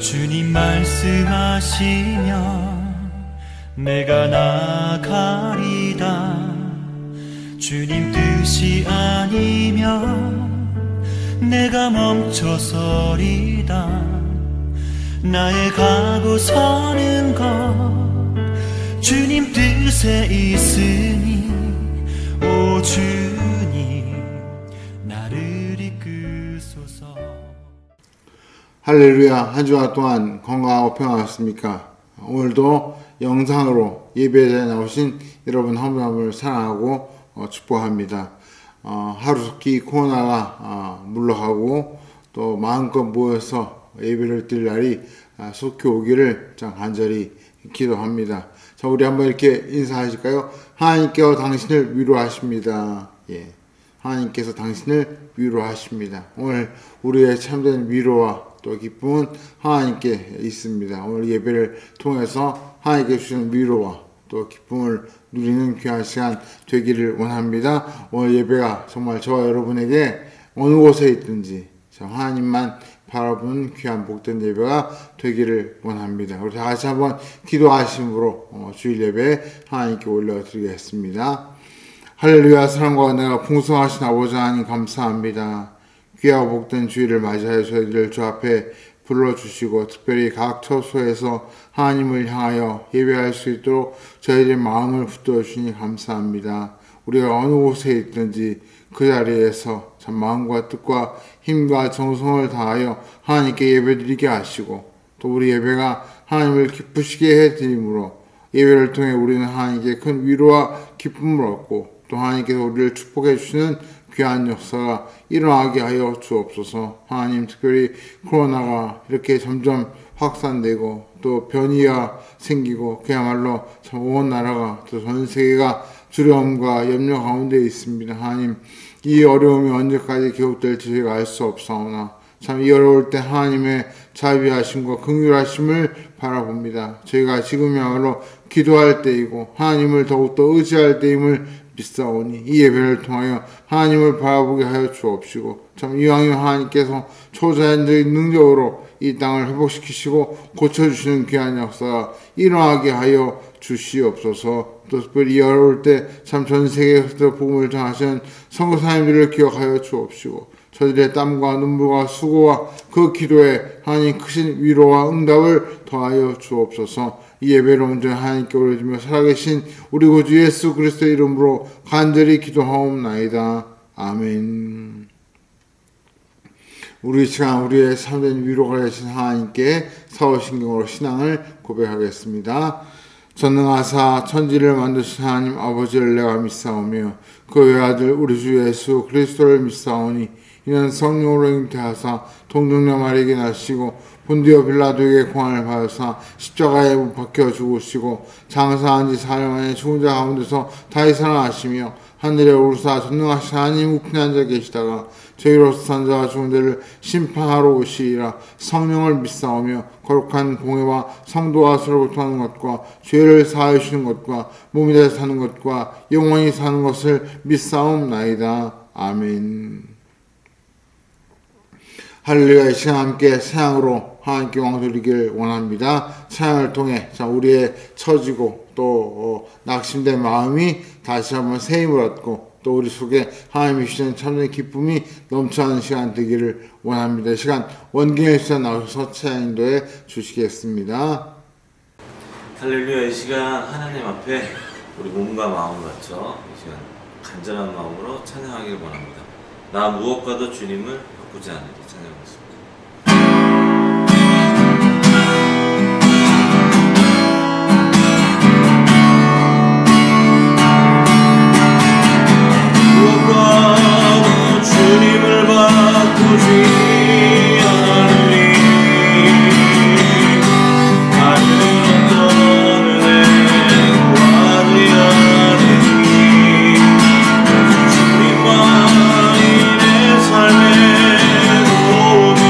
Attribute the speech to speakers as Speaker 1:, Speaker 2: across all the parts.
Speaker 1: 주님 말씀하시면 내가 나가리다. 주님 뜻이 아니면 내가 멈춰서리다. 나의 가고 서는 것 주님 뜻에 있으니 오 주님 나를 이끄소서.
Speaker 2: 할렐루야. 한 주간 동안 건강하고 평안하셨습니까? 오늘도 영상으로 예배에 나오신 여러분 한 분 한 분을 사랑하고 축복합니다. 하루속히 코로나가 물러가고 또 마음껏 모여서 예배를 드릴 날이 속히 오기를 간절히 기도합니다. 자, 우리 한번 이렇게 인사하실까요? 하나님께서 당신을 위로하십니다. 하나님께서 당신을 위로하십니다. 오늘 우리의 참된 위로와 또 기쁨은 하나님께 있습니다. 오늘 예배를 통해서 하나님께 주시는 위로와 또 기쁨을 누리는 귀한 시간 되기를 원합니다. 오늘 예배가 정말 저와 여러분에게 어느 곳에 있든지 하나님만 바라보는 귀한 복된 예배가 되기를 원합니다. 우리 다 같이 한번 기도하심으로 주일 예배 하나님께 올려드리겠습니다. 할렐루야. 사랑과 은혜가 풍성하신 아버지 하나님 감사합니다. 귀하고 복된 주일을 맞이하여 저희들을 주 앞에 불러주시고 특별히 각 처소에서 하나님을 향하여 예배할 수 있도록 저희들의 마음을 붙들어 주시니 감사합니다. 우리가 어느 곳에 있든지 그 자리에서 참 마음과 뜻과 힘과 정성을 다하여 하나님께 예배드리게 하시고 또 우리 예배가 하나님을 기쁘시게 해드림으로 예배를 통해 우리는 하나님께 큰 위로와 기쁨을 얻고 또 하나님께서 우리를 축복해 주시는 귀한 역사가 일어나게 하여 주옵소서. 하나님, 특별히 코로나가 이렇게 점점 확산되고 또 변이가 생기고 그야말로 참 온 나라가 또 전 세계가 두려움과 염려 가운데 있습니다. 하나님, 이 어려움이 언제까지 계속될지 저희가 알 수 없사오나 참 이 어려울 때 하나님의 자비하심과 긍휼하심을 바라봅니다. 저희가 지금이야말로 기도할 때이고 하나님을 더욱더 의지할 때임을 믿사오니 이 예배를 통하여 하나님을 바라보게 하여 주옵시고 참 이왕이면 하나님께서 초자연적인 능력으로 이 땅을 회복시키시고 고쳐주시는 귀한 역사가 일어나게 하여 주시옵소서. 또 특별히 이 어려울 때 참 전 세계에서 복음을 전하시는 선교사님들을 기억하여 주옵시고 저들의 땀과 눈물과 수고와 그 기도에 하나님 크신 위로와 응답을 더하여 주옵소서. 이 예배를 온전히 하나님께 올려주며 살아계신 우리 구주 예수 그리스도의 이름으로 간절히 기도하옵나이다. 아멘. 우리 시간 우리의 참된 위로가 되신 하나님께 사후신경으로 신앙을 고백하겠습니다. 전능하사 천지를 만드신 하나님 아버지를 내가 믿사오며 그 외아들 우리 주 예수 그리스도를 믿사오니 이는 성령으로 잉태하사 동정녀 마리에게 나시고 본디오 빌라도에게 고난을 받으사 십자가에 못 박혀 죽으시고 장사한 지 4일 만에 죽은 자 가운데서 다시 살아나시며 하늘에 오르사 전능하신 하나님 우편에 앉아 계시다가 저희로서 산 자와 죽은 자를 심판하러 오시리라. 성령을 믿사오며 거룩한 공회와 성도와 서로부터 하는 것과 죄를 사하여 주시는 것과 몸이 되어 사는 것과 영원히 사는 것을 믿사옵나이다. 아멘. 할렐루야. 이 시간 함께 찬양으로 하나님께 왕드리길 원합니다. 찬양을 통해 우리의 처지고 또 낙심된 마음이 다시 한번 새 힘을 얻고 또 우리 속에 하나님이 주시는 참된 기쁨이 넘쳐나는 시간 되기를 원합니다. 이 시간 원경의 시간 나오셔서 찬양 인도해 주시겠습니다.
Speaker 3: 할렐루야. 이 시간 하나님 앞에 우리 몸과 마음을 바쳐 이 시간 간절한 마음으로 찬양하길 원합니다. 나 무엇과도 주님을 바꾸지 않으리. 찬양하겠습니다. 무엇과도 주님을 바꾸지 않으리. 나는 어떤 은혜 구하지 않으니 주님만이 내 삶의 도움이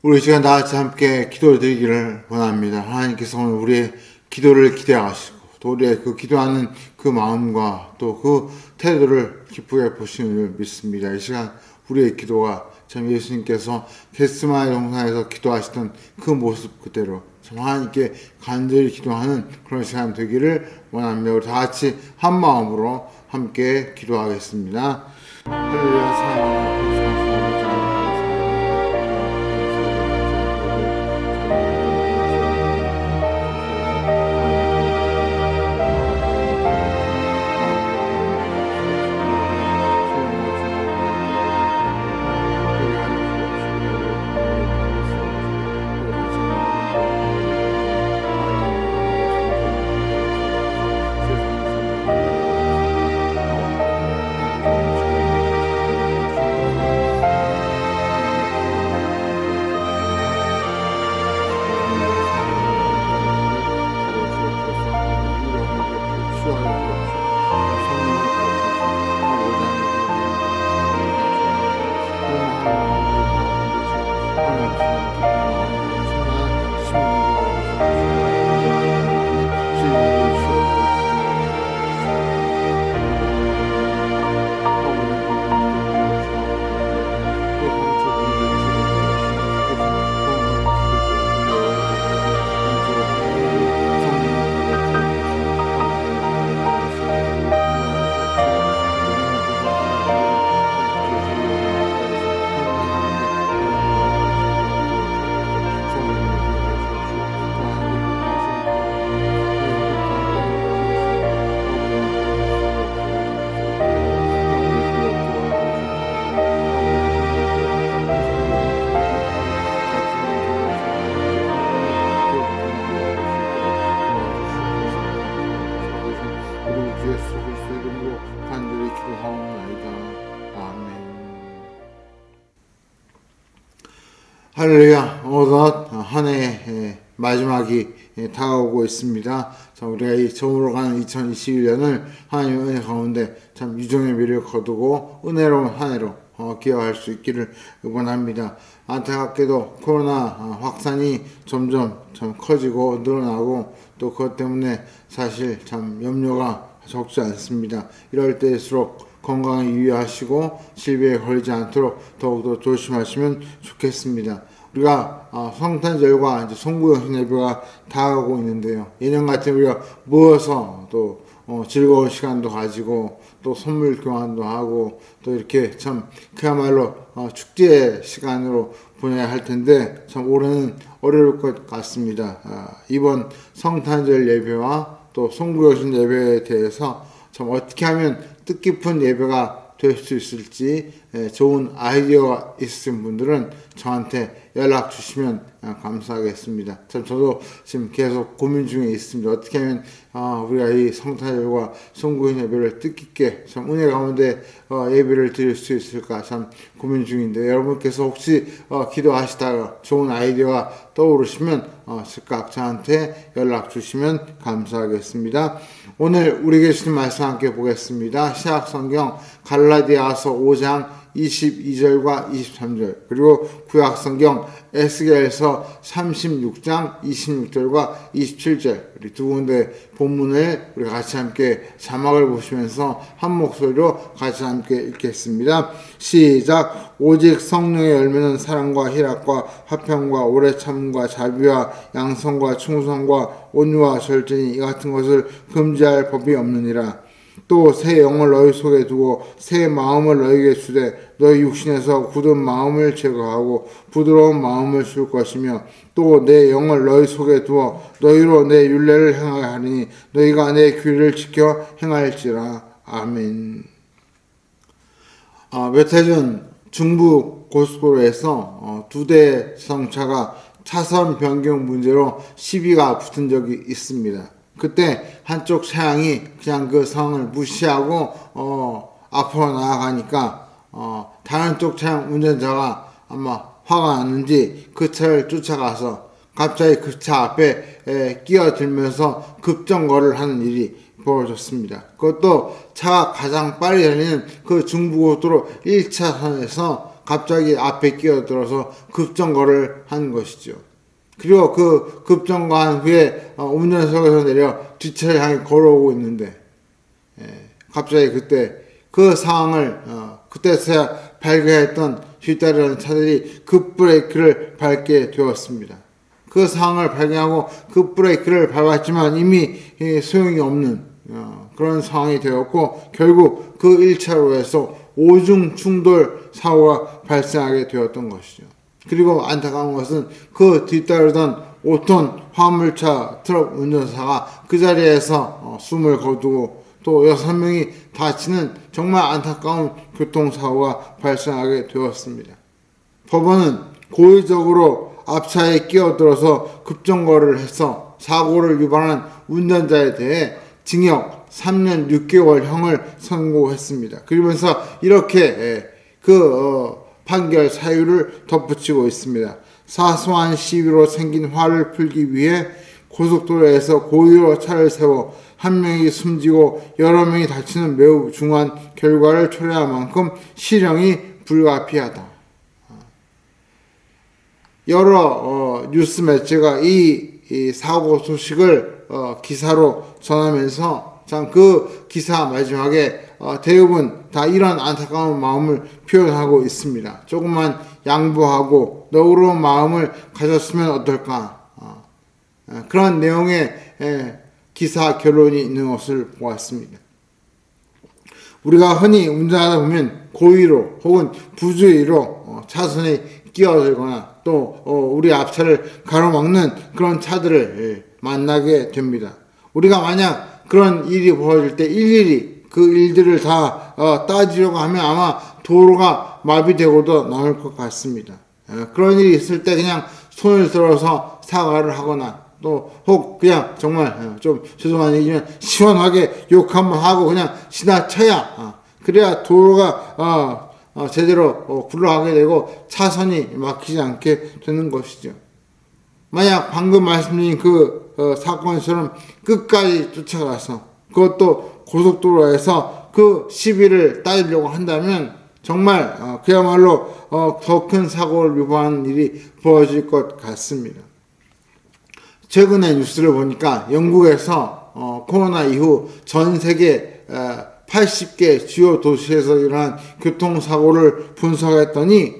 Speaker 2: 우리 시간 다 같이 함께 기도를 드리기를 원합니다. 하나님께서 오늘 우리의 기도를 기대하시고 또 우리의 그 기도하는 그 마음과 또 그 태도를 기쁘게 보시는 줄 믿습니다. 이 시간 우리의 기도가 참 예수님께서 겟세마네 동산에서 기도하시던 그 모습 그대로 참 하나님께 간절히 기도하는 그런 시간 되기를 원합니다. 우리 다 같이 한 마음으로 함께 기도하겠습니다. 할렐루야. 사랑하는 할렐루야. 어느덧 한 해의 마지막이 다가오고 있습니다. 자, 우리가 이 저물어가는 2021년을 하나님의 은혜 가운데 참 유종의 미를 거두고 은혜로운 한 해로 기여할 수 있기를 원합니다. 안타깝게도 코로나 확산이 점점 참 커지고 늘어나고 또 그것 때문에 사실 참 염려가 적지 않습니다. 이럴 때일수록 건강에 유의하시고 질병에 걸리지 않도록 더욱더 조심하시면 좋겠습니다. 우리가 성탄절과 이제 송구영신 예배가 다가오고 있는데요. 예년 같은 우리가 모여서 또 즐거운 시간도 가지고 또 선물 교환도 하고 또 이렇게 참 그야말로 축제의 시간으로 보내야 할 텐데 참 올해는 어려울 것 같습니다. 이번 성탄절 예배와 또 송구영신 예배에 대해서 참 어떻게 하면 뜻깊은 예배가 될 수 있을지 좋은 아이디어가 있으신 분들은 저한테 연락 주시면 감사하겠습니다. 참 저도 지금 계속 고민 중에 있습니다. 어떻게 하면 우리가 이 성탄절과 송구인 예배를 뜻깊게 참 은혜 가운데 예배를 드릴 수 있을까 참 고민 중인데 여러분께서 혹시 기도하시다가 좋은 아이디어가 떠오르시면 즉각 저한테 연락 주시면 감사하겠습니다. 오늘 우리에게 주신 말씀 함께 보겠습니다. 시약 성경 갈라디아서 5장 22절과 23절 그리고 구약 성경 에스겔서 36장 26절과 27절 우리 두 군데 본문을 우리 같이 함께 자막을 보시면서 한 목소리로 같이 함께 읽겠습니다. 시작. 오직 성령의 열매는 사랑과 희락과 화평과 오래 참음과 자비와 양성과 충성과 온유와 절제니 이 같은 것을 금지할 법이 없느니라. 또 새 영을 너희 속에 두고 새 마음을 너희에게 주되 너희 육신에서 굳은 마음을 제거하고 부드러운 마음을 줄 것이며 또 내 영을 너희 속에 두어 너희로 내 율례를 행하게 하리니 너희가 내 규례를 지켜 행할지라. 아멘. 몇 해 전 중부 고속도로에서 두 대 자동차가 차선 변경 문제로 시비가 붙은 적이 있습니다. 그때 한쪽 차량이 그냥 그 상황을 무시하고 앞으로 나아가니까 다른 쪽 차량 운전자가 아마 화가 났는지 그 차를 쫓아가서 갑자기 그 차 앞에 끼어들면서 급정거를 하는 일이 벌어졌습니다. 그것도 차가 가장 빨리 달리는 그 중부고속도로 1차선에서 갑자기 앞에 끼어들어서 급정거를 한 것이죠. 그리고 그 급정거한 후에 운전석에서 내려 뒷차를 향해 걸어오고 있는데 갑자기 그때 그 상황을 그때서야 발견했던 뒤따르는 차들이 급브레이크를 밟게 되었습니다. 그 상황을 발견하고 급브레이크를 밟았지만 이미 소용이 없는 그런 상황이 되었고 결국 그 1차로에서 오중 충돌 사고가 발생하게 되었던 것이죠. 그리고 안타까운 것은 그 뒤따르던 5톤 화물차 트럭 운전사가 그 자리에서 숨을 거두고 또 6명이 다치는 정말 안타까운 교통사고가 발생하게 되었습니다. 법원은 고의적으로 앞차에 끼어들어서 급정거를 해서 사고를 유발한 운전자에 대해 징역 3년 6개월형을 선고했습니다. 그러면서 이렇게 판결 사유를 덧붙이고 있습니다. 사소한 시위로 생긴 화를 풀기 위해 고속도로에서 고의로 차를 세워 한 명이 숨지고 여러 명이 다치는 매우 중한 결과를 초래한 만큼 실형이 불가피하다. 여러 뉴스 매체가 이 사고 소식을 기사로 전하면서 참 그 기사 마지막에 대부분 다 이런 안타까운 마음을 표현하고 있습니다. 조금만 양보하고 너그러운 마음을 가졌으면 어떨까. 그런 내용의 기사 결론이 있는 것을 보았습니다. 우리가 흔히 운전하다 보면 고의로 혹은 부주의로 차선에 끼어들거나 또 우리 앞차를 가로막는 그런 차들을 만나게 됩니다. 우리가 만약 그런 일이 벌어질 때 일일이 그 일들을 다 따지려고 하면 아마 도로가 마비되고도 남을 것 같습니다. 그런 일이 있을 때 그냥 손을 들어서 사과를 하거나 또 혹 그냥 정말 좀 죄송한 얘기지만 시원하게 욕 한번 하고 그냥 지나쳐야 그래야 도로가 제대로 굴러가게 되고 차선이 막히지 않게 되는 것이죠. 만약 방금 말씀드린 그 사건처럼 끝까지 쫓아가서 그것도 고속도로에서 그 시비를 따지려고 한다면 정말 그야말로 더 큰 사고를 유발하는 일이 벌어질 것 같습니다. 최근에 뉴스를 보니까 영국에서 코로나 이후 전 세계 80개 주요 도시에서 일어난 교통사고를 분석했더니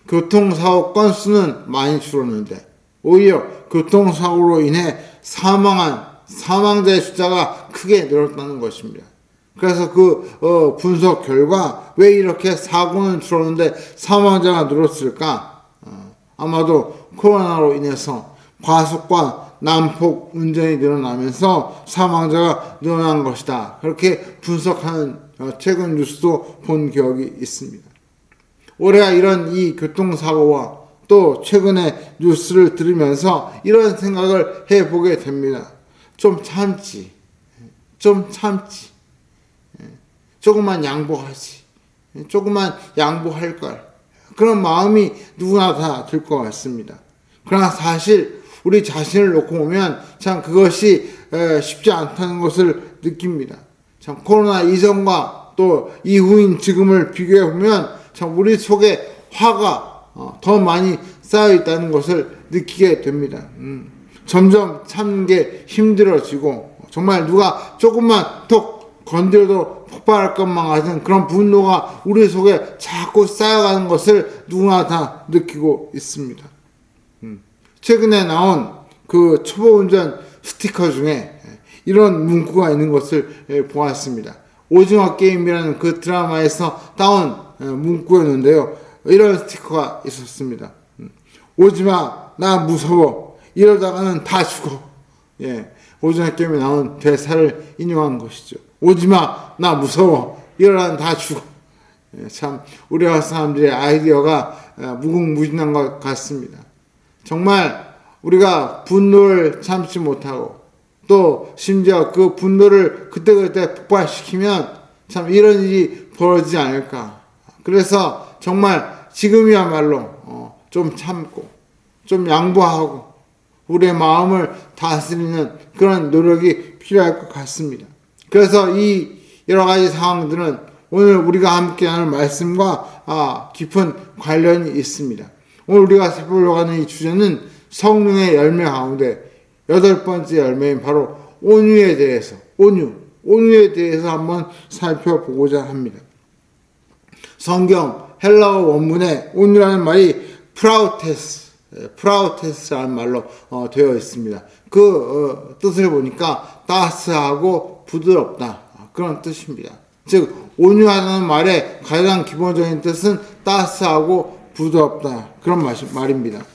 Speaker 2: 교통사고 건수는 많이 줄었는데 오히려 교통사고로 인해 사망자의 숫자가 크게 늘었다는 것입니다. 그래서 그 분석 결과 왜 이렇게 사고는 줄었는데 사망자가 늘었을까? 아마도 코로나로 인해서 과속과 난폭 운전이 늘어나면서 사망자가 늘어난 것이다. 그렇게 분석하는 최근 뉴스도 본 기억이 있습니다. 올해야 이런 이 교통사고와 또 최근에 뉴스를 들으면서 이런 생각을 해보게 됩니다. 좀 참지. 조금만 양보하지. 조금만 양보할걸. 그런 마음이 누구나 다 들 것 같습니다. 그러나 사실 우리 자신을 놓고 보면 참 그것이 쉽지 않다는 것을 느낍니다. 참 코로나 이전과 또 이후인 지금을 비교해 보면 참 우리 속에 화가 더 많이 쌓여 있다는 것을 느끼게 됩니다. 점점 참는 게 힘들어지고 정말 누가 조금만 톡 건드려도 폭발할 것만 같은 그런 분노가 우리 속에 자꾸 쌓여가는 것을 누구나 다 느끼고 있습니다. 최근에 나온 그 초보 운전 스티커 중에 이런 문구가 있는 것을 보았습니다. 오징어 게임이라는 그 드라마에서 따온 문구였는데요. 이런 스티커가 있었습니다. 오지마, 나 무서워. 이러다가는 다 죽어. 오징어 게임에 나온 대사를 인용한 것이죠. 오지마, 나 무서워. 이러다가는 다 죽어. 참 우리나라 사람들의 아이디어가 무궁무진한 것 같습니다. 정말 우리가 분노를 참지 못하고 또 심지어 그 분노를 그때그때 폭발시키면 참 이런 일이 벌어지지 않을까. 그래서 정말 지금이야말로 좀 참고 좀 양보하고 우리의 마음을 다스리는 그런 노력이 필요할 것 같습니다. 그래서 이 여러 가지 상황들은 오늘 우리가 함께 하는 말씀과 깊은 관련이 있습니다. 오늘 우리가 살펴보려고 하는 이 주제는 성령의 열매 가운데 8번째 열매인 바로 온유에 대해서, 온유에 대해서 한번 살펴보고자 합니다. 성경 헬라어 원문에 온유라는 말이 프라우테스라는 말로 되어 있습니다. 그 뜻을 보니까 따스하고 부드럽다, 그런 뜻입니다. 즉 온유하다는 말의 가장 기본적인 뜻은 따스하고 부드럽다, 그런 말입니다.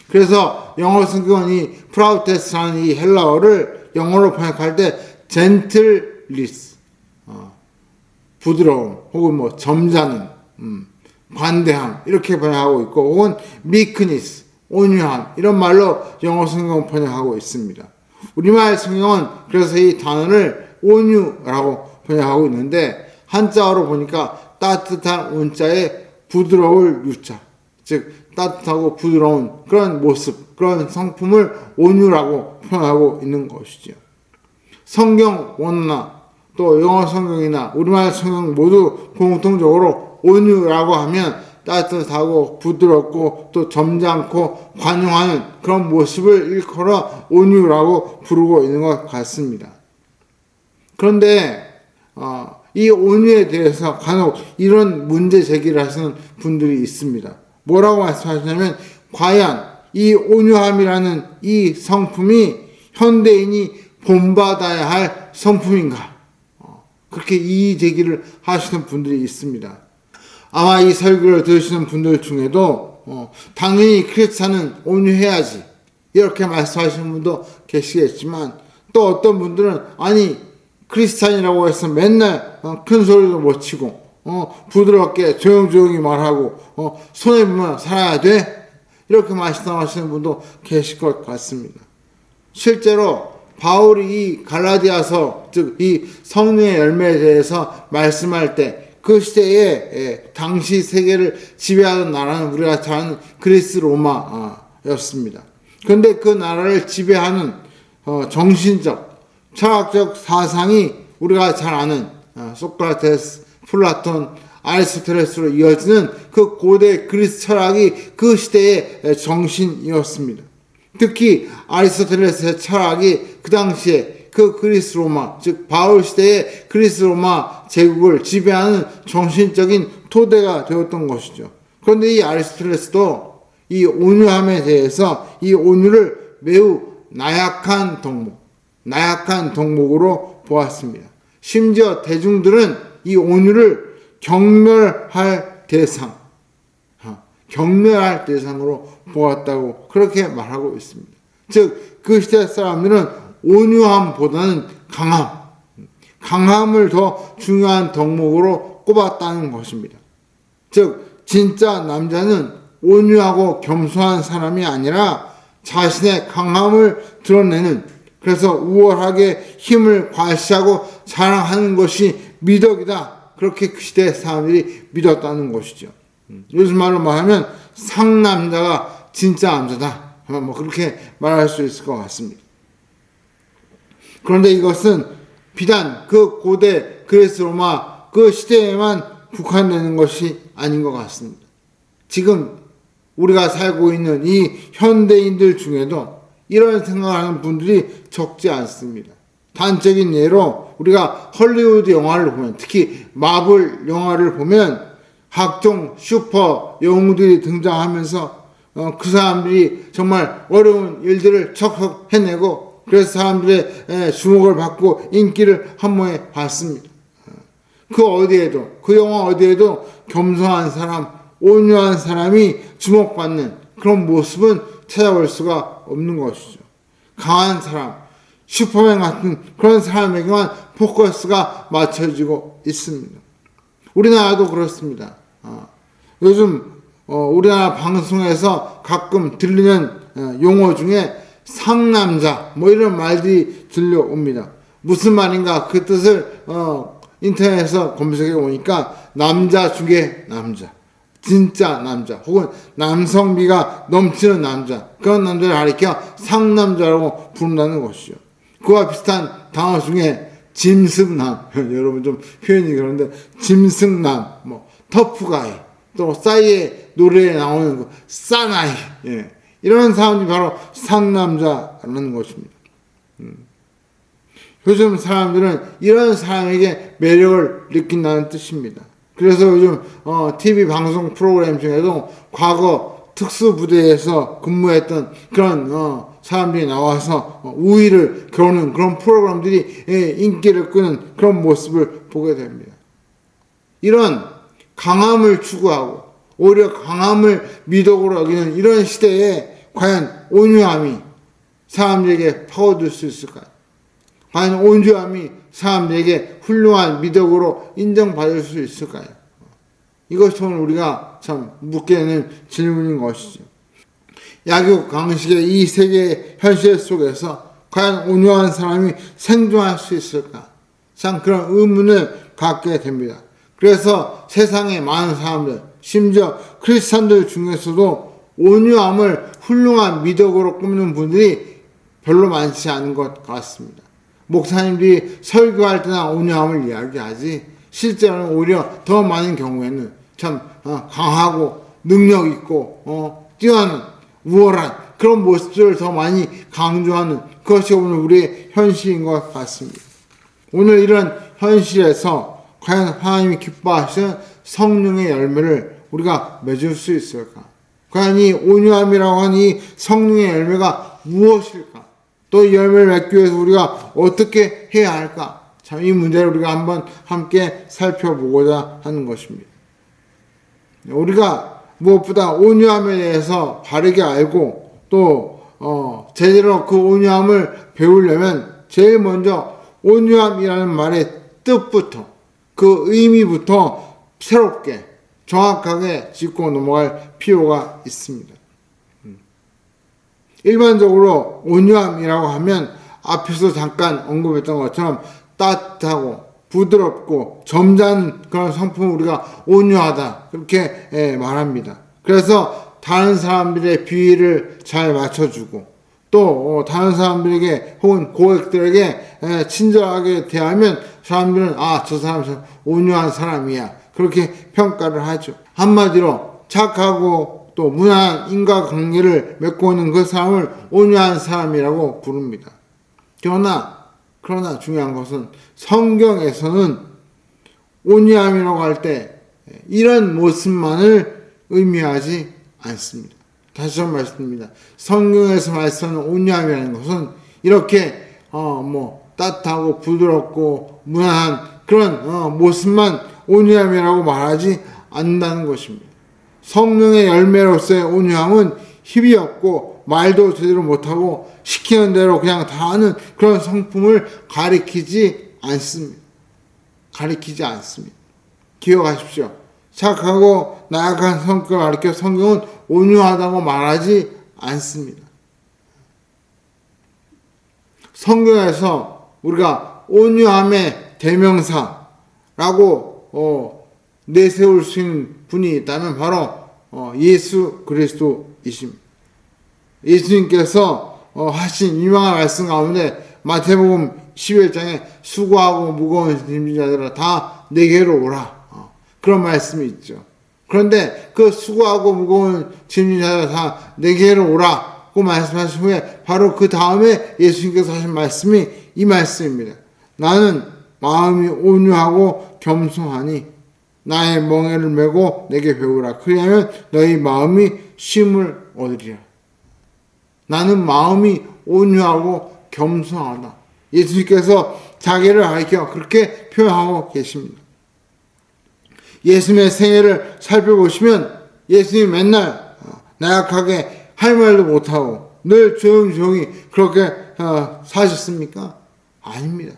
Speaker 2: 그래서 영어 성경은 이 프라우테스라는 이 헬라어를 영어로 번역할 때 젠틀리스, 부드러움, 혹은 뭐 점잖음, 관대함, 이렇게 번역하고 있고, 혹은 미크니스, 온유함, 이런 말로 영어 성경은 번역하고 있습니다. 우리말 성경은 그래서 이 단어를 온유라고 번역하고 있는데, 한자어로 보니까 따뜻한 온자에 부드러울 유자, 즉 따뜻하고 부드러운 그런 모습, 그런 성품을 온유라고 표현하고 있는 것이죠. 성경 원어나 또 영어 성경이나 우리말 성경 모두 공통적으로 온유라고 하면 따뜻하고 부드럽고 또 점잖고 관용하는 그런 모습을 일컬어 온유라고 부르고 있는 것 같습니다. 그런데 이 온유에 대해서 간혹 이런 문제 제기를 하시는 분들이 있습니다. 뭐라고 말씀하시냐면, 과연 이 온유함이라는 이 성품이 현대인이 본받아야 할 성품인가? 그렇게 이의 제기를 하시는 분들이 있습니다. 아마 이 설교를 들으시는 분들 중에도 당연히 크리스찬은 온유해야지, 이렇게 말씀하시는 분도 계시겠지만, 또 어떤 분들은 아니 크리스찬이라고 해서 맨날 큰 소리도 못 치고 부드럽게 조용조용히 말하고 손해보면 살아야 돼? 이렇게 말씀하시는 분도 계실 것 같습니다. 실제로 바울이 이 갈라디아서, 즉 이 성령의 열매에 대해서 말씀할 때 그 시대에 당시 세계를 지배하던 나라는 우리가 잘 아는 그리스 로마였습니다. 그런데 그 나라를 지배하는 정신적, 철학적 사상이 우리가 잘 아는 소크라테스, 플라톤, 아리스토텔레스로 이어지는 그 고대 그리스 철학이 그 시대의 정신이었습니다. 특히 아리스토텔레스의 철학이 그 당시에 그 그리스 로마, 즉 바울 시대의 그리스 로마 제국을 지배하는 정신적인 토대가 되었던 것이죠. 그런데 이 아리스토텔레스도 이 온유함에 대해서 이 온유를 매우 나약한 덕목으로 보았습니다. 심지어 대중들은 이 온유를 경멸할 대상으로 보았다고 그렇게 말하고 있습니다. 즉 그 시대 사람들은 온유함보다는 강함을 더 중요한 덕목으로 꼽았다는 것입니다. 즉 진짜 남자는 온유하고 겸손한 사람이 아니라 자신의 강함을 드러내는, 그래서 우월하게 힘을 과시하고 자랑하는 것이 미덕이다, 그렇게 그 시대 사람들이 믿었다는 것이죠. 요즘 말로 말하면 상남자가 진짜 남자다, 뭐 그렇게 말할 수 있을 것 같습니다. 그런데 이것은 비단 그 고대 그리스 로마 그 시대에만 국한되는 것이 아닌 것 같습니다. 지금 우리가 살고 있는 이 현대인들 중에도 이런 생각하는 분들이 적지 않습니다. 단적인 예로 우리가 헐리우드 영화를 보면, 특히 마블 영화를 보면 각종 슈퍼 영웅들이 등장하면서 그 사람들이 정말 어려운 일들을 척척 해내고, 그래서 사람들의 주목을 받고 인기를 한 번에 받습니다. 그 영화 어디에도 겸손한 사람, 온유한 사람이 주목받는 그런 모습은 찾아볼 수가 없는 것이죠. 강한 사람, 슈퍼맨 같은 그런 사람에게만 포커스가 맞춰지고 있습니다. 우리나라도 그렇습니다. 요즘 우리나라 방송에서 가끔 들리는 용어 중에 상남자, 뭐 이런 말들이 들려옵니다. 무슨 말인가 그 뜻을 인터넷에서 검색해 보니까 남자 중에 남자, 진짜 남자, 혹은 남성미가 넘치는 남자, 그런 남자를 가리켜 상남자라고 부른다는 것이죠. 그와 비슷한 단어 중에 짐승남 여러분 좀 표현이 그런데 짐승남 뭐 터프가이 또 싸이의 노래에 나오는 그 싸나이 예. 이런 사람이 바로 상남자라는 것입니다. 요즘 사람들은 이런 사람에게 매력을 느낀다는 뜻입니다. 그래서 요즘 TV 방송 프로그램 중에도 과거 특수부대에서 근무했던 그런 사람들이 나와서 우위를 겨루는 그런 프로그램들이 인기를 끄는 그런 모습을 보게 됩니다. 이런 강함을 추구하고 오히려 강함을 미덕으로 여기는 이런 시대에 과연 온유함이 사람들에게 파고들 수 있을까요? 과연 온유함이 사람들에게 훌륭한 미덕으로 인정받을 수 있을까요? 이것이 오늘 우리가 참 묻게 되는 질문인 것이죠. 약육 강식의 이 세계 현실 속에서 과연 온유한 사람이 생존할 수 있을까? 참 그런 의문을 갖게 됩니다. 그래서 세상의 많은 사람들, 심지어 크리스찬들 중에서도 온유함을 훌륭한 미덕으로 꼽는 분들이 별로 많지 않은 것 같습니다. 목사님들이 설교할 때나 온유함을 이야기하지 실제로는 오히려 더 많은 경우에는 참 강하고 능력 있고 뛰어난 우월한 그런 모습들을 더 많이 강조하는 그것이 오늘 우리의 현실인 것 같습니다. 오늘 이런 현실에서 과연 하나님이 기뻐하시는 성령의 열매를 우리가 맺을 수 있을까? 과연 이 온유함이라고 하는 이 성령의 열매가 무엇일까? 또 이 열매를 맺기 위해서 우리가 어떻게 해야 할까? 참 이 문제를 우리가 한번 함께 살펴보고자 하는 것입니다. 우리가 무엇보다 온유함에 대해서 바르게 알고 또 제대로 그 온유함을 배우려면 제일 먼저 온유함이라는 말의 뜻부터 그 의미부터 새롭게 정확하게 짚고 넘어갈 필요가 있습니다. 일반적으로 온유함이라고 하면 앞에서 잠깐 언급했던 것처럼 따뜻하고 부드럽고 점잖은 그런 성품을 우리가 온유하다 그렇게 말합니다. 그래서 다른 사람들의 비위를 잘 맞춰주고 또 다른 사람들에게 혹은 고객들에게 친절하게 대하면 사람들은 저 사람 참 온유한 사람이야 그렇게 평가를 하죠. 한마디로 착하고 또 무난한 인과관계를 맺고 있는 그 사람을 온유한 사람이라고 부릅니다. 그러나 중요한 것은 성경에서는 온유함이라고 할 때 이런 모습만을 의미하지 않습니다. 다시 한번 말씀드립니다. 성경에서 말씀하는 온유함이라는 것은 이렇게 따뜻하고 부드럽고 무난한 그런 모습만 온유함이라고 말하지 않는다는 것입니다. 성령의 열매로서의 온유함은 힘이 없고 말도 제대로 못하고 시키는 대로 그냥 다 하는 그런 성품을 가리키지 않습니다. 기억하십시오. 착하고 나약한 성격을 가리켜 성경은 온유하다고 말하지 않습니다. 성경에서 우리가 온유함의 대명사라고 내세울 수 있는 분이 있다면 바로 예수 그리스도이십니다. 예수님께서 하신 유명한 말씀 가운데 마태복음 11장에 수고하고 무거운 짐진 자들아 다 내게로 오라 그런 말씀이 있죠. 그런데 그 수고하고 무거운 짐진 자들아 다 내게로 오라고 말씀하신 후에 바로 그 다음에 예수님께서 하신 말씀이 이 말씀입니다. 나는 마음이 온유하고 겸손하니 나의 멍에를 메고 내게 배우라. 그리하면 너희 마음이 쉼을 얻으리라. 나는 마음이 온유하고 겸손하다. 예수님께서 자기를 가리켜 그렇게 표현하고 계십니다. 예수님의 생애를 살펴보시면 예수님이 맨날 나약하게 할 말도 못하고 늘 조용히 그렇게 사셨습니까? 아닙니다.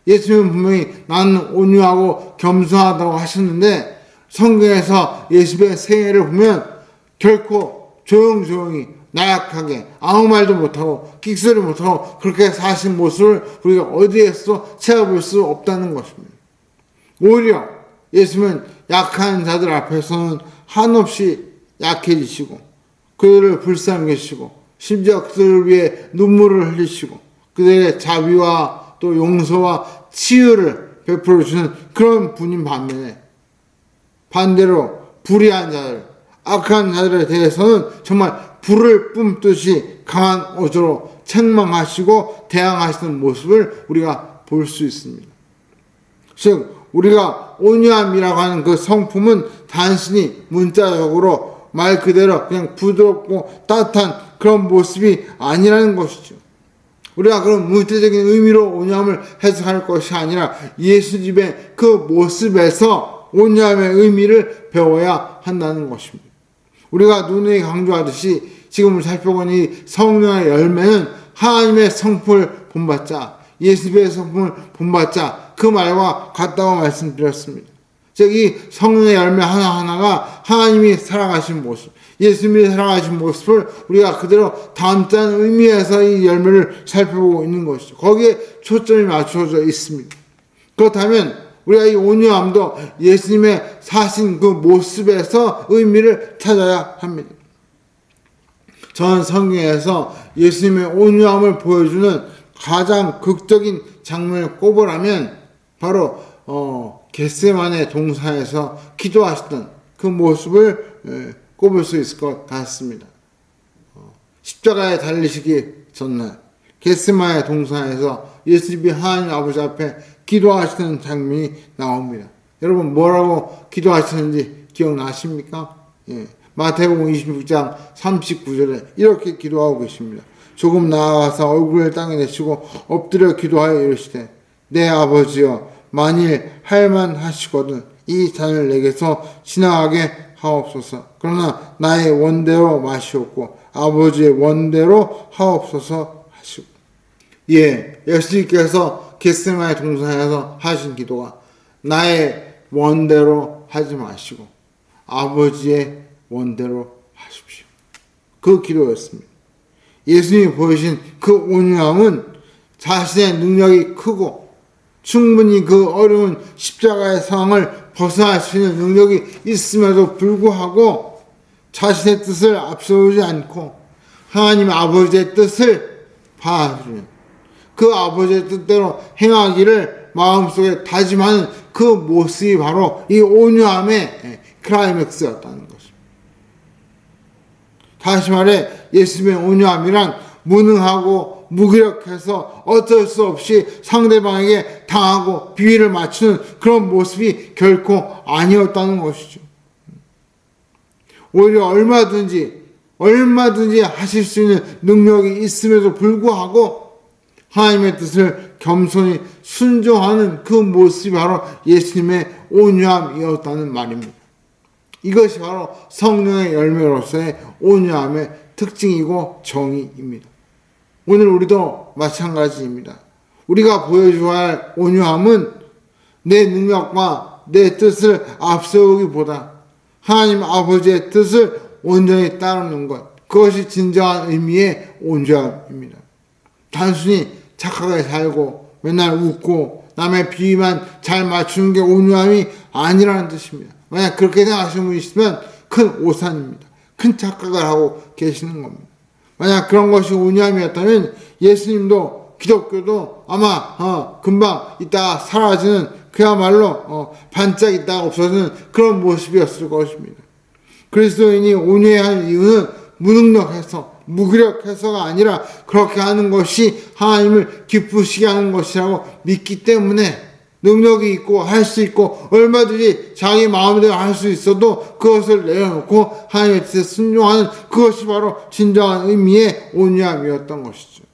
Speaker 2: 예수님은 분명히 나는 온유하고 겸손하다고 하셨는데 성경에서 예수님의 생애를 보면 결코 조용히 나약하게 아무 말도 못하고 끽소리 못하고 그렇게 사신 모습을 우리가 어디에서 찾아볼 수 없다는 것입니다. 오히려 예수님은 약한 자들 앞에서는 한없이 약해지시고 그들을 불쌍히 여기시고 심지어 그들을 위해 눈물을 흘리시고 그들의 자비와 또 용서와 치유를 베풀어 주는 그런 분인 반면에 반대로 불의한 자들, 악한 자들에 대해서는 정말 불을 뿜듯이 강한 어조로 책망하시고 대항하시는 모습을 우리가 볼 수 있습니다. 즉 우리가 온유함이라고 하는 그 성품은 단순히 문자적으로 말 그대로 그냥 부드럽고 따뜻한 그런 모습이 아니라는 것이죠. 우리가 그런 문자적인 의미로 온유함을 해석할 것이 아니라 예수님의 그 모습에서 온유함의 의미를 배워야 한다는 것입니다. 우리가 누누이 강조하듯이 지금 살펴본 이 성령의 열매는 하나님의 성품을 본받자, 예수님의 성품을 본받자 그 말과 같다고 말씀드렸습니다. 즉 이 성령의 열매 하나하나가 하나님이 살아가신 모습, 예수님이 살아가신 모습을 우리가 그대로 담자는 의미에서 이 열매를 살펴보고 있는 것이죠. 거기에 초점이 맞춰져 있습니다. 그렇다면 우리가 이 온유함도 예수님의 사신 그 모습에서 의미를 찾아야 합니다. 저는 성경에서 예수님의 온유함을 보여주는 가장 극적인 장면을 꼽으라면 바로 겟세마네 동산에서 기도하시던 그 모습을 꼽을 수 있을 것 같습니다. 십자가에 달리시기 전날 겟세마네 동산에서 예수님이 하나님 아버지 앞에 기도하시는 장면이 나옵니다. 여러분 뭐라고 기도하시는지 기억나십니까? 마태복음 26장 39절에 이렇게 기도하고 계십니다. 조금 나아가서 얼굴을 땅에 내치고 엎드려 기도하여 이르시되 내 아버지여 만일 할만하시거든 이 잔을 내게서 지나가게 하옵소서. 그러나 나의 원대로 마시옵고 아버지의 원대로 하옵소서 하시고. 예수님께서 겟세마네 동산에서 하신 기도가 나의 원대로 하지 마시고 아버지의 원대로 하십시오. 그 기도였습니다. 예수님이 보여주신 그 온유함은 자신의 능력이 크고 충분히 그 어려운 십자가의 상황을 벗어날 수 있는 능력이 있음에도 불구하고 자신의 뜻을 앞세우지 않고 하나님 아버지의 뜻을 봐주며 그 아버지의 뜻대로 행하기를 마음속에 다짐하는 그 모습이 바로 이 온유함의 클라이맥스였다는 것입니다. 다시 말해 예수님의 온유함이란 무능하고 무기력해서 어쩔 수 없이 상대방에게 당하고 비위를 맞추는 그런 모습이 결코 아니었다는 것이죠. 오히려 얼마든지 하실 수 있는 능력이 있음에도 불구하고 하나님의 뜻을 겸손히 순종하는 그 모습이 바로 예수님의 온유함이었다는 말입니다. 이것이 바로 성령의 열매로서의 온유함의 특징이고 정의입니다. 오늘 우리도 마찬가지입니다. 우리가 보여줘야 할 온유함은 내 능력과 내 뜻을 앞세우기보다 하나님 아버지의 뜻을 온전히 따르는 것, 그것이 진정한 의미의 온유함입니다. 단순히 착하게 살고 맨날 웃고 남의 비위만 잘 맞추는 게 온유함이 아니라는 뜻입니다. 만약 그렇게 생각하시는 분이 있으면 큰 오산입니다. 큰 착각을 하고 계시는 겁니다. 만약 그런 것이 온유함이었다면 예수님도 기독교도 아마 금방 있다가 사라지는 그야말로 반짝 있다가 없어지는 그런 모습이었을 것입니다. 그리스도인이 온유해야 할 이유는 무능력해서 무기력해서가 아니라 그렇게 하는 것이 하나님을 기쁘시게 하는 것이라고 믿기 때문에 능력이 있고 할 수 있고 얼마든지 자기 마음대로 할 수 있어도 그것을 내려놓고 하나님의 뜻에 순종하는 그것이 바로 진정한 의미의 온유함이었던 것이죠.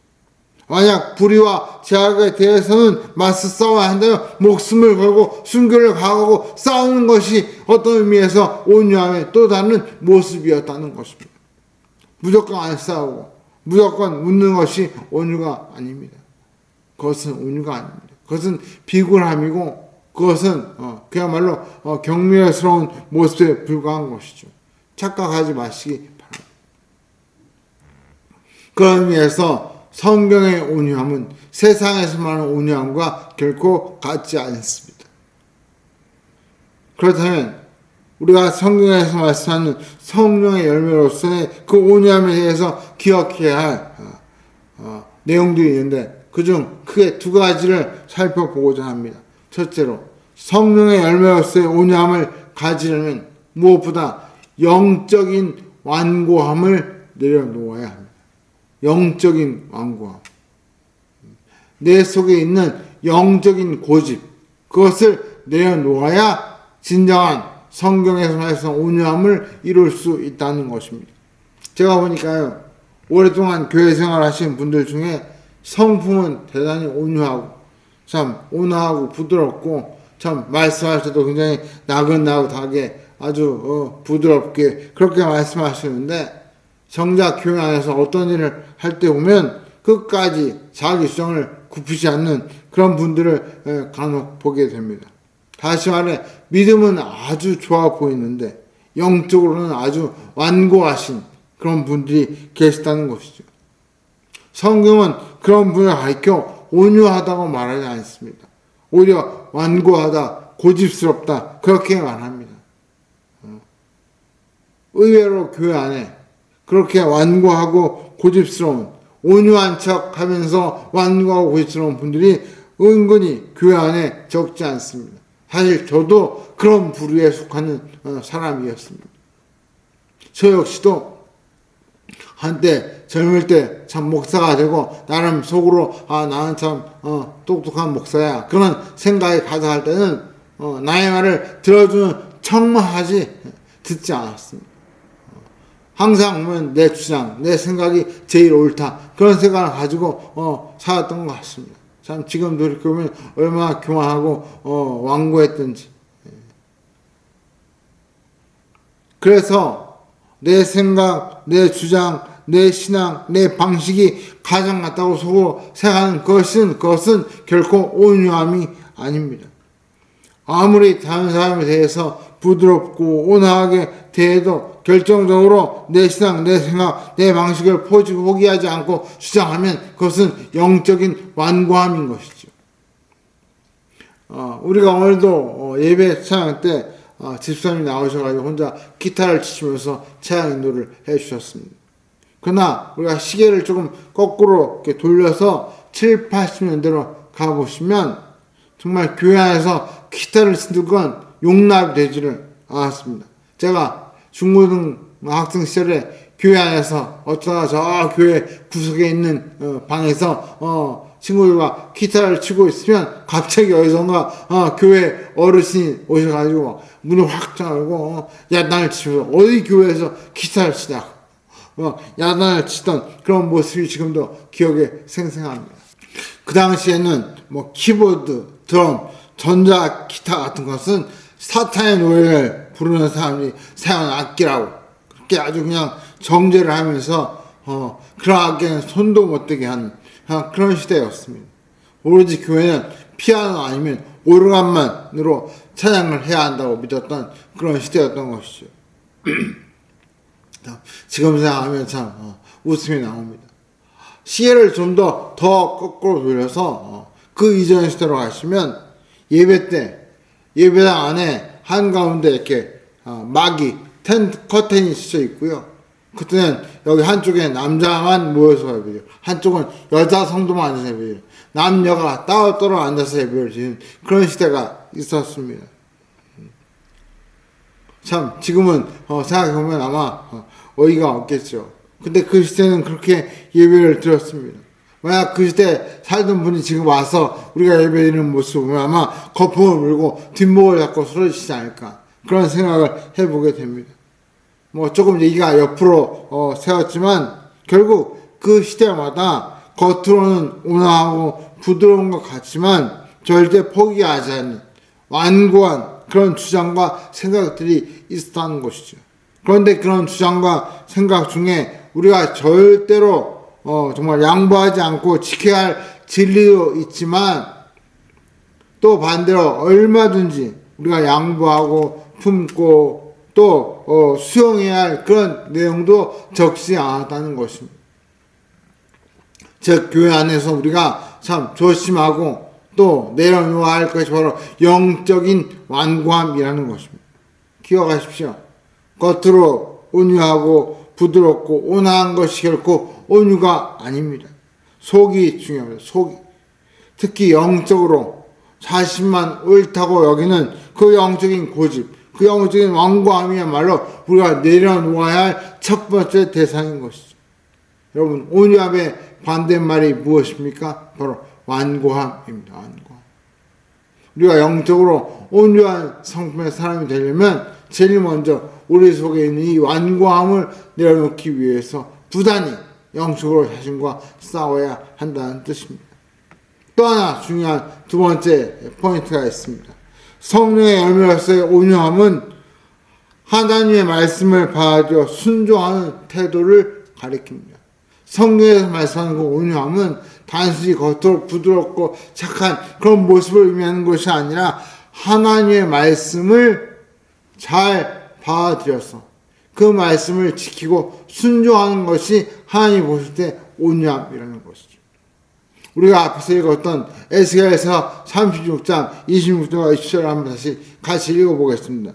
Speaker 2: 만약 불의와 제약에 대해서는 맞서 싸워야 한다면 목숨을 걸고 순교를 각오하고 싸우는 것이 어떤 의미에서 온유함의 또 다른 모습이었다는 것입니다. 무조건 안 싸우고 무조건 웃는 것이 온유가 아닙니다. 그것은 온유가 아닙니다. 그것은 비굴함이고 그것은 그야말로 경멸스러운 모습에 불과한 것이죠. 착각하지 마시기 바랍니다. 그런 의미에서 성경의 온유함은 세상에서 말하는 온유함과 결코 같지 않습니다. 그렇다면 우리가 성경에서 말씀하는 성령의 열매로서의 그 온유함에 대해서 기억해야 할 내용들이 있는데 그중 크게 두 가지를 살펴보고자 합니다. 첫째로 성령의 열매로서의 온유함을 가지려면 무엇보다 영적인 완고함을 내려놓아야 합니다. 영적인 완고함. 내 속에 있는 영적인 고집, 그것을 내려놓아야 진정한 성경에서 말씀하신 온유함을 이룰 수 있다는 것입니다. 제가 보니까요, 오랫동안 교회 생활 하시는 분들 중에 성품은 대단히 온유하고, 참 온화하고 부드럽고, 참 말씀할 때도 굉장히 나긋나긋하게 아주 부드럽게 그렇게 말씀하시는데, 정작 교회 안에서 어떤 일을 할 때 보면 끝까지 자기 주장을 굽히지 않는 그런 분들을 간혹 보게 됩니다. 다시 말해 믿음은 아주 좋아 보이는데 영적으로는 아주 완고하신 그런 분들이 계시다는 것이죠. 성경은 그런 분을 가리켜 온유하다고 말하지 않습니다. 오히려 완고하다, 고집스럽다 그렇게 말합니다. 의외로 교회 안에 그렇게 완고하고 고집스러운, 온유한 척 하면서 완고하고 고집스러운 분들이 은근히 교회 안에 적지 않습니다. 사실 저도 그런 부류에 속하는 사람이었습니다. 저 역시도 한때 젊을 때 참 목사가 되고 나름 속으로 나는 참 똑똑한 목사야 그런 생각이 가득할 때는 나의 말을 들어주는 척만하지 듣지 않았습니다. 항상 보면 내 주장, 내 생각이 제일 옳다 그런 생각을 가지고 살았던 것 같습니다. 참 지금 돌이켜보면 얼마나 교만하고 완고했던지. 그래서 내 생각, 내 주장, 내 신앙, 내 방식이 가장 맞다고 속으로 생각하는 그것은 결코 온유함이 아닙니다. 아무리 다른 사람에 대해서 부드럽고 온화하게 대해도 결정적으로 내 신앙, 내 생각, 내 방식을 포기하지 않고 주장하면 그것은 영적인 완고함인 것이죠. 우리가 오늘도 예배 찬양 때 집사님이 나오셔가지고 혼자 기타를 치시면서 찬양 인도를 해주셨습니다. 그러나 우리가 시계를 조금 거꾸로 이렇게 돌려서 7, 80년대로 가보시면 정말 교회 안에서 기타를 치는 건 용납이 되지를 않았습니다. 제가 중고등학생 시절에 교회 안에서 어쩌다 저 교회 구석에 있는 방에서 친구들과 기타를 치고 있으면 갑자기 어디선가 교회 어르신이 오셔가지고 막 문을 확 열고 야단을 치면서 어디 교회에서 기타를 치냐 야단을 치던 그런 모습이 지금도 기억에 생생합니다. 그 당시에는 뭐 키보드, 드럼, 전자 기타 같은 것은 사탄의 노래를 부르는 사람이 사용하는 악기라고 그렇게 아주 그냥 정죄를 하면서 그런 악기는 손도 못 대게 하는 그런 시대였습니다. 오로지 교회는 피아노 아니면 오르간만으로 찬양을 해야 한다고 믿었던 그런 시대였던 것이죠. 지금 생각하면 참 웃음이 나옵니다. 시계를 좀 더 거꾸로 돌려서 그 이전 시대로 가시면 예배 때 예배당 안에 한가운데 이렇게 막이 텐트 커튼이 씌쳐 있고요. 그때는 여기 한쪽에 남자만 모여서 예배해요. 한쪽은 여자 성도만 앉아서 예배해요. 남녀가 따로따로 앉아서 예배를 드리는 그런 시대가 있었습니다. 참 지금은 생각해보면 아마 어이가 없겠죠. 근데 그 시대는 그렇게 예배를 드렸습니다. 만약 그 시대 살던 분이 지금 와서 우리가 예배드리는 모습을 보면 아마 거품을 물고 뒷목을 잡고 쓰러지지 않을까 그런 생각을 해보게 됩니다. 뭐 조금 얘기가 옆으로 세웠지만 결국 그 시대마다 겉으로는 온화하고 부드러운 것 같지만 절대 포기하지 않는 완고한 그런 주장과 생각들이 있었다는 것이죠. 그런데 그런 주장과 생각 중에 우리가 절대로 정말 양보하지 않고 지켜야 할 진리도 있지만 또 반대로 얼마든지 우리가 양보하고 품고 또 수용해야 할 그런 내용도 적지 않았다는 것입니다. 즉 교회 안에서 우리가 참 조심하고 또 내려놓아야 할 것이 바로 영적인 완고함이라는 것입니다. 기억하십시오. 겉으로 온유하고 부드럽고 온화한 것이 결코 온유가 아닙니다. 속이 중요합니다. 속이. 특히 영적으로 자신만 옳다고 여기는 그 영적인 고집, 그 영적인 완고함이야말로 우리가 내려놓아야 할 첫 번째 대상인 것이죠. 여러분, 온유함의 반대말이 무엇입니까? 바로 완고함입니다. 완고함. 우리가 영적으로 온유한 성품의 사람이 되려면 제일 먼저 우리 속에 있는 이 완고함을 내려놓기 위해서 부단히 영적으로 자신과 싸워야 한다는 뜻입니다. 또 하나 중요한 두 번째 포인트가 있습니다. 성령의 열매로서의 온유함은 하나님의 말씀을 받아들여 순종하는 태도를 가리킵니다. 성경에서 말씀하는 그 온유함은 단순히 겉으로 부드럽고 착한 그런 모습을 의미하는 것이 아니라 하나님의 말씀을 잘 받아들여서 그 말씀을 지키고 순종하는 것이 하나님이 보실 때 온유함이라는 것이죠. 우리가 앞에서 읽었던 에스겔서 36장 26절과 27절 한번 다시 같이 읽어보겠습니다.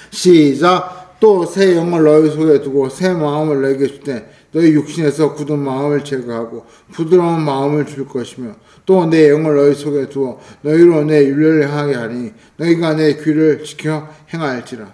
Speaker 2: 시작. 또 새 영을 너희 속에 두고 새 마음을 너희에게 주되 너희 육신에서 굳은 마음을 제거하고 부드러운 마음을 줄 것이며 또 내 영을 너희 속에 두어 너희로 내 율례를 행하게 하리니 너희가 내 귀를 지켜 행할지라.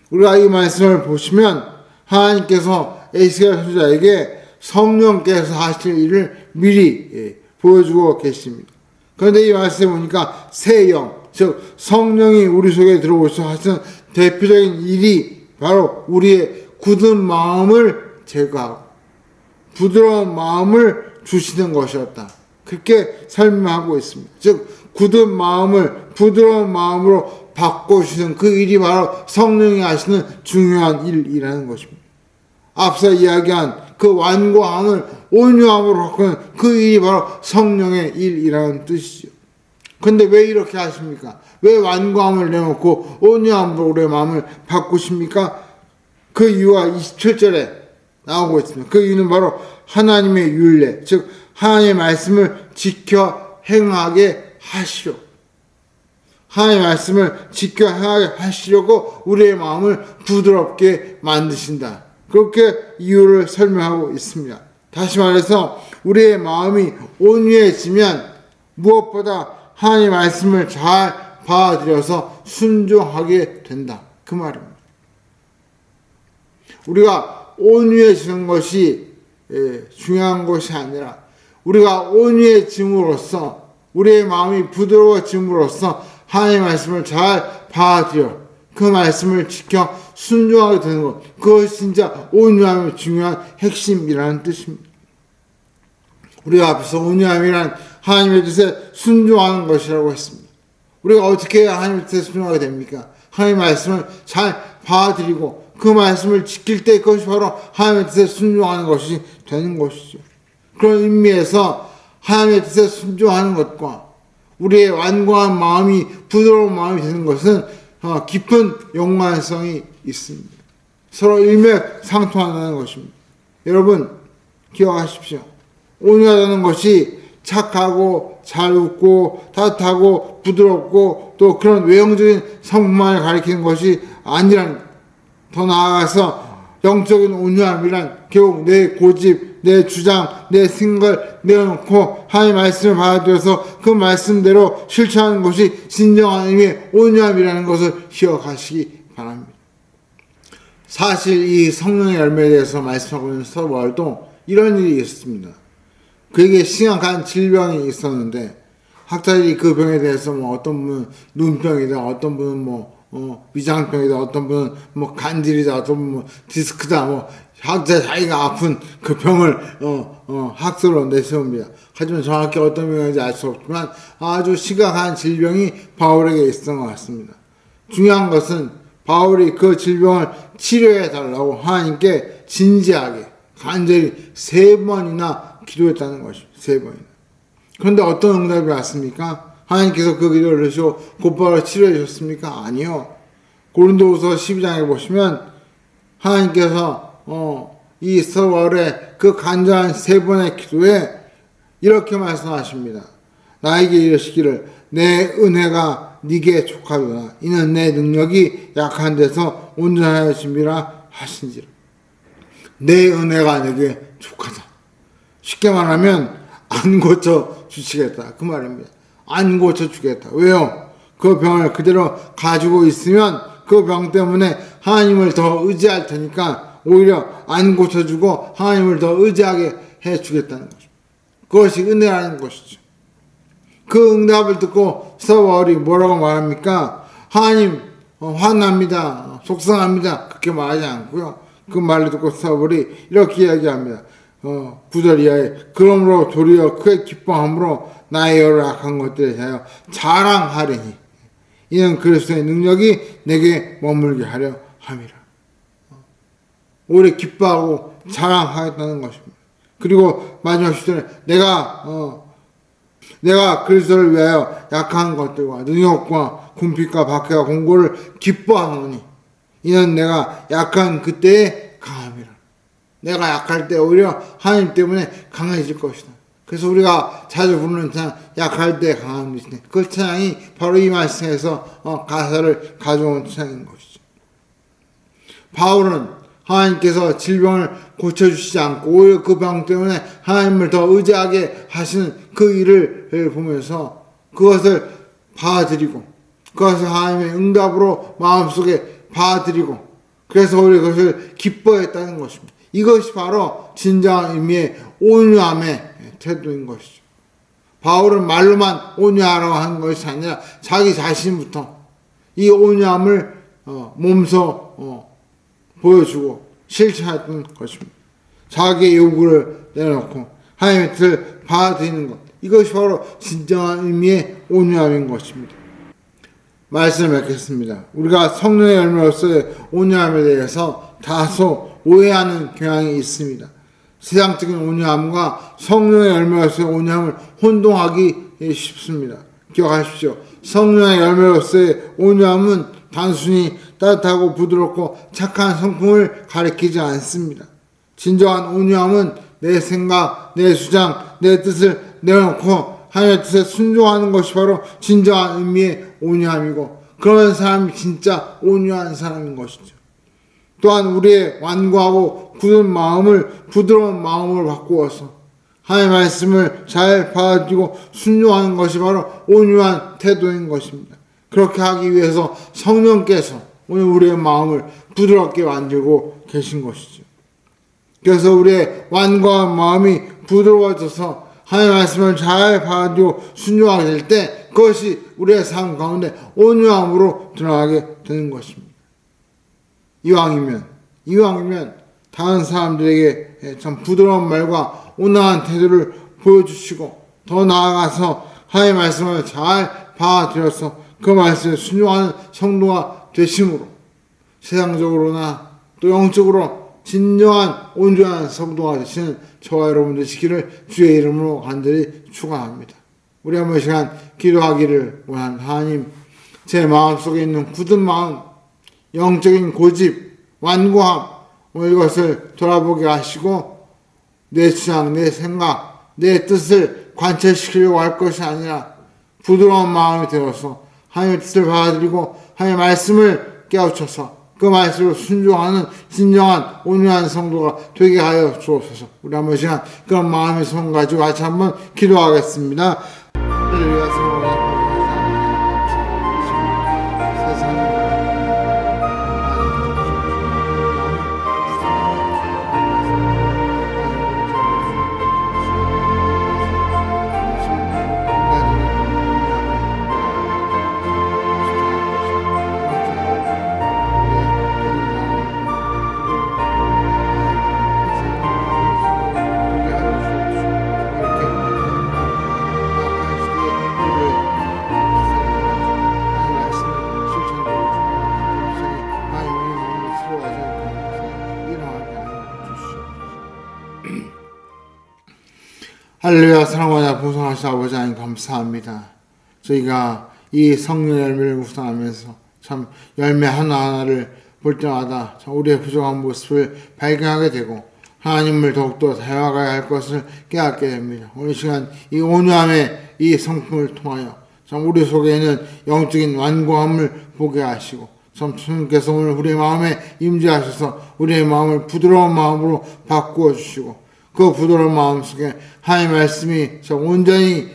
Speaker 2: 우리가 이 말씀을 보시면 하나님께서 에스겔 선지자에게 성령께서 하실 일을 미리 보여주고 계십니다. 그런데 이 말씀에 보니까 새 영, 즉 성령이 우리 속에 들어오셔서 하시는 대표적인 일이 바로 우리의 굳은 마음을 제거하고 부드러운 마음을 주시는 것이었다. 그렇게 설명하고 있습니다. 즉 굳은 마음을 부드러운 마음으로 바꿔주시는 그 일이 바로 성령이 하시는 중요한 일이라는 것입니다. 앞서 이야기한 그 완고함을 온유함으로 바꾸는 그 일이 바로 성령의 일이라는 뜻이죠. 근데 왜 이렇게 하십니까? 왜 완고함을 내놓고 온유함으로 우리의 마음을 바꾸십니까? 그 이유가 27절에 나오고 있습니다. 그 이유는 바로 하나님의 율례, 즉 하나님의 말씀을 지켜 행하게 하시려. 하나님의 말씀을 지켜 행하게 하시려고 우리의 마음을 부드럽게 만드신다. 그렇게 이유를 설명하고 있습니다. 다시 말해서 우리의 마음이 온유해지면 무엇보다 하나님의 말씀을 잘 받아들여서 순종하게 된다. 그 말입니다. 우리가 온유해지는 것이 중요한 것이 아니라 우리가 온유해짐으로써 우리의 마음이 부드러워짐으로써 하나님의 말씀을 잘 받아들여 그 말씀을 지켜 순종하게 되는 것, 그것이 진짜 온유함의 중요한 핵심이라는 뜻입니다. 우리가 앞에서 온유함이란 하나님의 뜻에 순종하는 것이라고 했습니다. 우리가 어떻게 해야 하나님의 뜻에 순종하게 됩니까? 하나님의 말씀을 잘 받아들이고 그 말씀을 지킬 때 그것이 바로 하나님의 뜻에 순종하는 것이 되는 것이죠. 그런 의미에서 하나님의 뜻에 순종하는 것과 우리의 완고한 마음이 부드러운 마음이 되는 것은 깊은 연관성이 있습니다. 서로 일맥상통하는 것입니다. 여러분 기억하십시오. 온유하다는 것이 착하고 잘 웃고 따뜻하고 부드럽고 또 그런 외형적인 성품만을 가리키는 것이 아니란, 더 나아가서 영적인 온유함이란 결국 내 고집, 내 주장, 내 생각을 내려놓고 하나님의 말씀을 받아들여서 그 말씀대로 실천하는 것이 진정한 의미의 온유함이라는 것을 기억하시기 바랍니다. 사실 이 성령의 열매에 대해서 말씀하고 있는 서월도 이런 일이 있었습니다. 그에게 심각한 질병이 있었는데 학자들이 그 병에 대해서 어떤 분은 눈병이다, 어떤 분은 위장병이다, 어떤 분은 간질이다, 어떤 분은 디스크다, 각자 자기가 아픈 그 병을 학설로 내세웁니다. 하지만 정확히 어떤 병인지 알 수 없지만 아주 심각한 질병이 바울에게 있었던 것 같습니다. 중요한 것은 바울이 그 질병을 치료해 달라고 하나님께 진지하게 간절히 3번이나 기도했다는 것이죠. 3번이나. 그런데 어떤 응답이 왔습니까? 하나님께서 그 기도를 들으시고 곧바로 치료해 주셨습니까? 아니요. 고린도후서 12장에 보시면 하나님께서 이 서월의 그 간절한 3번의 기도에 이렇게 말씀하십니다. 나에게 이르시기를 내 은혜가 네게 족하도다. 이는 내 능력이 약한 데서 온전하여 짐이라 하신지라. 내 은혜가 내게 족하다. 쉽게 말하면 안 고쳐 주시겠다 그 말입니다. 안 고쳐 주겠다. 왜요? 그 병을 그대로 가지고 있으면 그 병 때문에 하나님을 더 의지할 테니까 오히려 안 고쳐주고 하나님을 더 의지하게 해주겠다는 것입니다. 그것이 은혜라는 것이죠. 그 응답을 듣고 사울이 뭐라고 말합니까? 하나님 화납니다. 속상합니다. 그렇게 말하지 않고요. 그 말을 듣고 사울이 이렇게 이야기합니다. 9절 이하에 그러므로 도리어 크게 기뻐함으로 나의 여러 악한 것들에 대하여 자랑하리니 이는 그리스도의 능력이 내게 머물게 하려 함이라. 오래 기뻐하고 자랑하겠다는 것입니다. 그리고 마지막 시절에 내가 그리스도를 위하여 약한 것들과 능력과 궁핍과 박해와 공고를 기뻐하노니 이는 내가 약한 그때에 강함이라. 내가 약할 때 오히려 하나님 때문에 강해질 것이다. 그래서 우리가 자주 부르는 찬양 약할 때 강함이 있네. 그 찬양이 바로 이 말씀에서 가사를 가져온 찬양인 것이죠. 바울은 하나님께서 질병을 고쳐주시지 않고 오히려 그 병 때문에 하나님을 더 의지하게 하시는 그 일을 보면서 그것을 받아들이고 그것을 하나님의 응답으로 마음속에 받아들이고 그래서 오히려 그것을 기뻐했다는 것입니다. 이것이 바로 진정한 의미의 온유함의 태도인 것이죠. 바울은 말로만 온유하라고 하는 것이 아니라 자기 자신부터 이 온유함을 몸소 보여주고 실천했던 것입니다. 자기의 요구를 내놓고 하나님의 뜻을 받아들이는 것. 이것이 바로 진정한 의미의 온유함인 것입니다. 말씀을 맺겠습니다. 우리가 성령의 열매로서의 온유함에 대해서 다소 오해하는 경향이 있습니다. 세상적인 온유함과 성령의 열매로서의 온유함을 혼동하기 쉽습니다. 기억하십시오. 성령의 열매로서의 온유함은 단순히 따뜻하고 부드럽고 착한 성품을 가리키지 않습니다. 진정한 온유함은 내 생각, 내 주장, 내 뜻을 내놓고 하나님의 뜻에 순종하는 것이 바로 진정한 의미의 온유함이고 그런 사람이 진짜 온유한 사람인 것이죠. 또한 우리의 완고하고 굳은 마음을 부드러운 마음으로 바꾸어서 하나님의 말씀을 잘 받아들이고 순종하는 것이 바로 온유한 태도인 것입니다. 그렇게 하기 위해서 성령께서 오늘 우리의 마음을 부드럽게 만들고 계신 것이죠. 그래서 우리의 완고한 마음이 부드러워져서 하나님의 말씀을 잘 받아들이고 순종하게 될 때 그것이 우리의 삶 가운데 온유함으로 드러나게 되는 것입니다. 이왕이면 다른 사람들에게 참 부드러운 말과 온화한 태도를 보여주시고 더 나아가서 하나님의 말씀을 잘 받아들여서 그 말씀에 순종하는 성도가 되심으로 세상적으로나 또 영적으로 진정한 온전한 성도가 되시는 저와 여러분 되시기를 주의 이름으로 간절히 축원합니다. 우리 한번 시간 기도하기를 원하는 하나님, 제 마음속에 있는 굳은 마음, 영적인 고집, 완고함, 오늘 이것을 돌아보게 하시고 내 주장, 내 생각, 내 뜻을 관철시키려고 할 것이 아니라 부드러운 마음이 되어서 하나님의 뜻을 받아들이고 하나님의 말씀을 깨우쳐서 그 말씀으로 순종하는 진정한 온유한 성도가 되게 하여 주옵소서. 우리 한번 시간 그런 마음의 손 가지고 같이 한번 기도하겠습니다. 할렐루야. 할렐루야. 사랑하자 보성하신 아버지 하나님 감사합니다. 저희가 이 성령의 열매를 묵상하면서 참 열매 하나하나를 볼 때마다 참 우리의 부족한 모습을 발견하게 되고 하나님을 더욱더 닮아가야 할 것을 깨닫게 됩니다. 오늘 시간 이 온유함의 이 성품을 통하여 참 우리 속에 있는 영적인 완고함을 보게 하시고 참 주님께서 오늘 우리의 마음에 임재하셔서 우리의 마음을 부드러운 마음으로 바꾸어 주시고 그 부드러운 마음 속에 하나님의 말씀이 참 온전히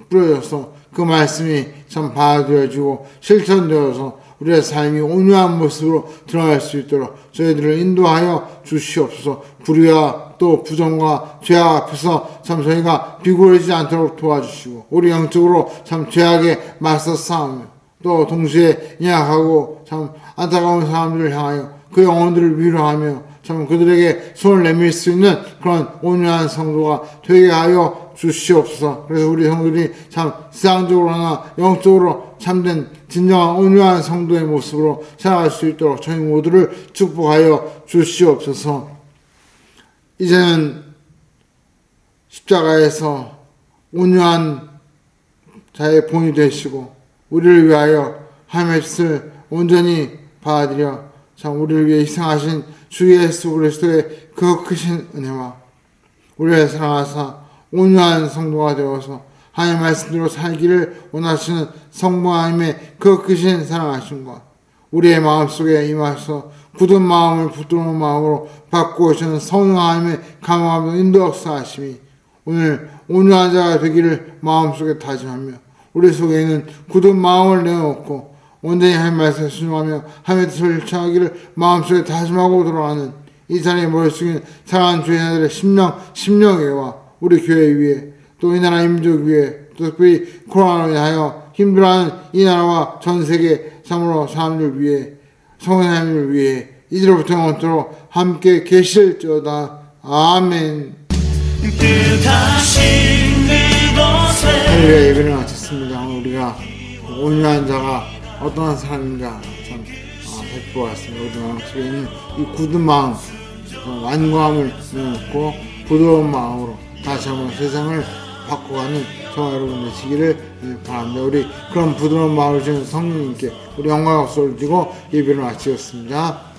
Speaker 2: 뿌려져서 그 말씀이 참 받아들여지고 실천되어서 우리의 삶이 온유한 모습으로 드러날 수 있도록 저희들을 인도하여 주시옵소서. 불의와 또 부정과 죄악 앞에서 참 저희가 비굴해지지 않도록 도와주시고 우리 영적으로 참 죄악에 맞서 싸우며 또 동시에 연약하고 참 안타까운 사람들을 향하여 그 영혼들을 위로하며 참 그들에게 손을 내밀 수 있는 그런 온유한 성도가 되게 하여 주시옵소서. 그래서 우리 성도들이 참 세상적으로나 영적으로 참된 진정한 온유한 성도의 모습으로 살아갈 수 있도록 저희 모두를 축복하여 주시옵소서. 이제는 십자가에서 온유한 자의 본이 되시고 우리를 위하여 하나님의 뜻을 온전히 받아들여 참 우리를 위해 희생하신 주 예수 그리스도의 그 크신 은혜와 우리를 사랑하사 온유한 성도가 되어서 하나님의 말씀대로 살기를 원하시는 성부 하나님의 그 크신 사랑하심과 우리의 마음속에 임하셔서 굳은 마음을 부드러운 마음으로 바꾸시는 성령 하나님의 감화하며 인도 역사하심이 오늘 온유한 자가 되기를 마음속에 다짐하며 우리 속에 있는 굳은 마음을 내어놓고 온전히 하나님의 말씀에 순종하며 하나님의 뜻을 실천하기를 마음속에 다짐하고 돌아가는 이 자리에 모여있는 사랑하는 주의 자들의 심령회와 우리 교회 위에 또 이 나라 민족 위에 또 특별히 코로나로 인하여 힘들어하는 이 나라와 전 세계 참으로 사람들 위해 성령 하나님을 위해 이제로부터 영원토록 함께 계실지어다. 아멘. 할렐루야. 예배를 마쳤습니다. 오늘 우리가 온유한 자가 어떠한 사람인가 참 살펴보았습니다. 우리 마음속에 있는 이 굳은 마음, 완고함을 내놓고 부드러운 마음으로 다시 한번 세상을 바꿔가는 저와 여러분 되시기를 바랍니다. 우리 그런 부드러운 마음을 주는 성령님께 우리 영광의 박수를 드리고 예배를 마치겠습니다.